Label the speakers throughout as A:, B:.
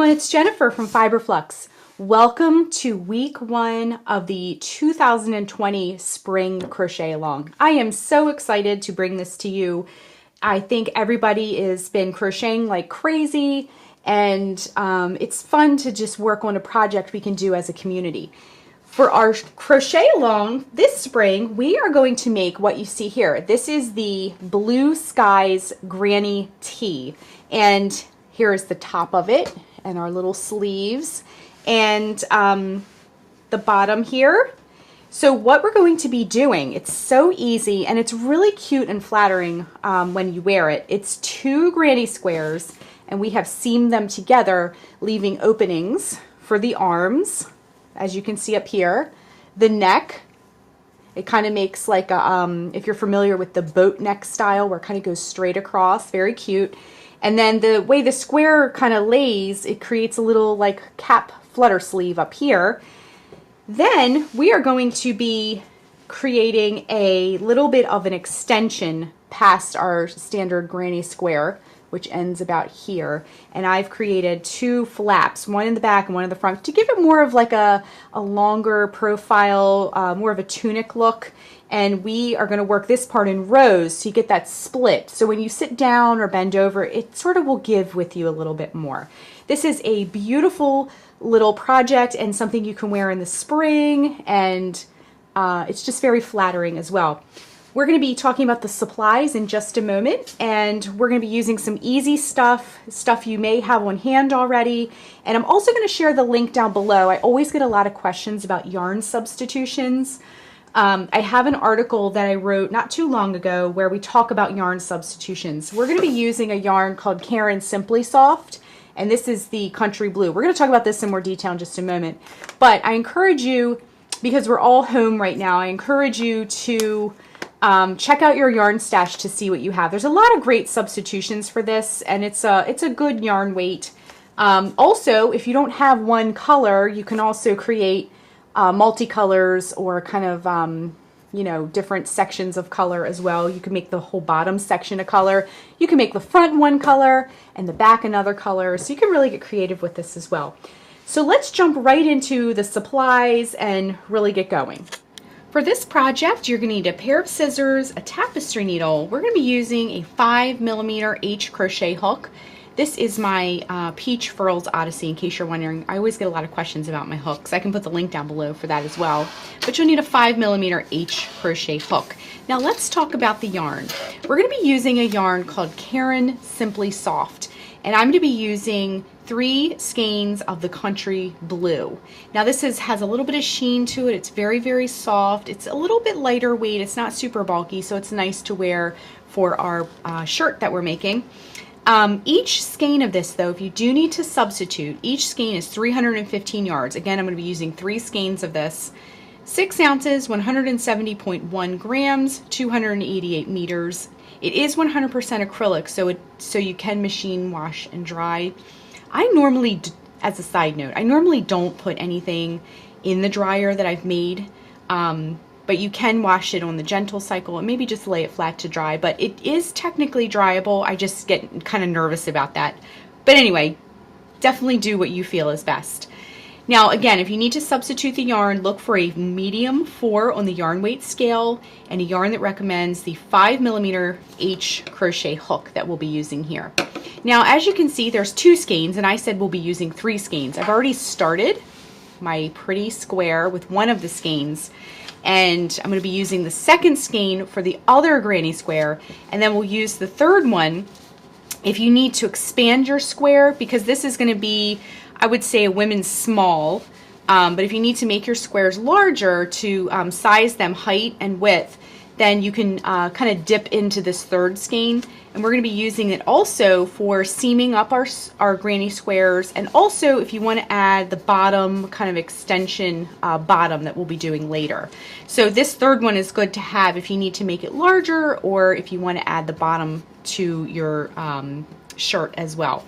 A: everyone, it's Jennifer from Flux. Welcome to week 1 of the 2020 spring crochet along. I am so excited to bring this to you. I think everybody has been crocheting like crazy, and it's fun to just work on a project we can do as a community. For our crochet along this spring, we are going to make what you see here. This is the Blue Skies Granny Tee, and here is the top of it and our little sleeves and the bottom here. So what we're going to be doing, it's so easy and it's really cute and flattering when you wear it. It's 2 granny squares and we have seamed them together, leaving openings for the arms, as you can see up here. The neck, it kind of makes like a, if you're familiar with the boat neck style where it kind of goes straight across, very cute. And then the way the square kind of lays, it creates a little like cap flutter sleeve up here. Then we are going to be creating a little bit of an extension past our standard granny square, which ends about here. And I've created 2 flaps, one in the back and one in the front, to give it more of like a longer profile, more of a tunic look. And we are going to work this part in rows so you get that split. So when you sit down or bend over, it sort of will give with you a little bit more. This is a beautiful little project and something you can wear in the spring, and it's just very flattering as well. We're going to be talking about the supplies in just a moment, and we're going to be using some easy stuff you may have on hand already. And I'm also going to share the link down below. I always get a lot of questions about yarn substitutions. I have an article that I wrote not too long ago where we talk about yarn substitutions. We're going to be using a yarn called Caron Simply Soft, and this is the Country Blue. We're going to talk about this in more detail in just a moment. But I encourage you, because we're all home right now, I encourage you to check out your yarn stash to see what you have. There's a lot of great substitutions for this, and it's a good yarn weight. Also, if you don't have one color, you can also create multicolors or kind of, you know, different sections of color as well. You can make the whole bottom section a color. You can make the front one color and the back another color. So you can really get creative with this as well. So let's jump right into the supplies and really get going. For this project, you're going to need a pair of scissors, a tapestry needle. We're going to be using a 5mm H crochet hook. This is my Peach Furls Odyssey, in case you're wondering. I always get a lot of questions about my hooks. I can put the link down below for that as well. But you'll need a 5mm H crochet hook. Now let's talk about the yarn. We're going to be using a yarn called Caron Simply Soft. And I'm going to be using 3 skeins of the Country Blue. Now this has a little bit of sheen to it. It's very, very soft. It's a little bit lighter weight. It's not super bulky, so it's nice to wear for our shirt that we're making. Each skein of this, though, if you do need to substitute, each skein is 315 yards. Again, I'm going to be using 3 skeins of this. 6 ounces, 170.1 grams, 288 meters. It is 100% acrylic, so you can machine wash and dry. I normally, as a side note, I normally don't put anything in the dryer that I've made. But you can wash it on the gentle cycle and maybe just lay it flat to dry. But it is technically dryable. I just get kind of nervous about that. But anyway, definitely do what you feel is best. Now again, if you need to substitute the yarn, look for a medium 4 on the yarn weight scale and a yarn that recommends the 5mm H crochet hook that we'll be using here. Now as you can see, there's 2 skeins, and I said we'll be using 3 skeins. I've already started my pretty square with one of the skeins, and I'm going to be using the 2nd skein for the other granny square, and then we'll use the 3rd one if you need to expand your square, because this is going to be, I would say, a women's small, but if you need to make your squares larger to size them height and width, then you can kind of dip into this 3rd skein. And we're going to be using it also for seaming up our granny squares, and also if you want to add the bottom kind of extension bottom that we'll be doing later. So this 3rd one is good to have if you need to make it larger, or if you want to add the bottom to your shirt as well.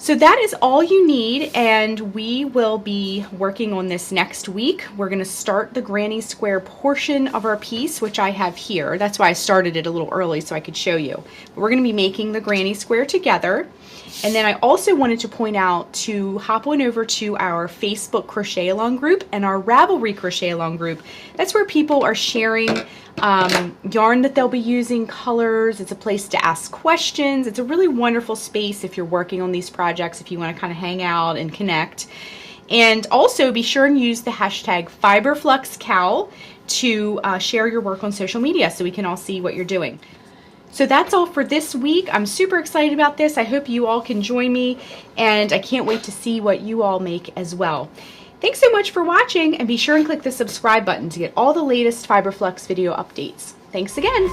A: So that is all you need, and we will be working on this next week. We're going to start the granny square portion of our piece, which I have here. That's why I started it a little early so I could show you. But we're going to be making the granny square together. And then I also wanted to point out to hop on over to our Facebook crochet along group and our Ravelry crochet along group. That's where people are sharing yarn that they'll be using, colors. It's a place to ask questions. It's a really wonderful space if you're working on these projects, if you want to kind of hang out and connect. And also be sure and use the hashtag FiberFluxCal to share your work on social media so we can all see what you're doing. So that's all for this week. I'm super excited about this. I hope you all can join me, and I can't wait to see what you all make as well. Thanks so much for watching, and be sure and click the subscribe button to get all the latest FiberFlux video updates. Thanks again.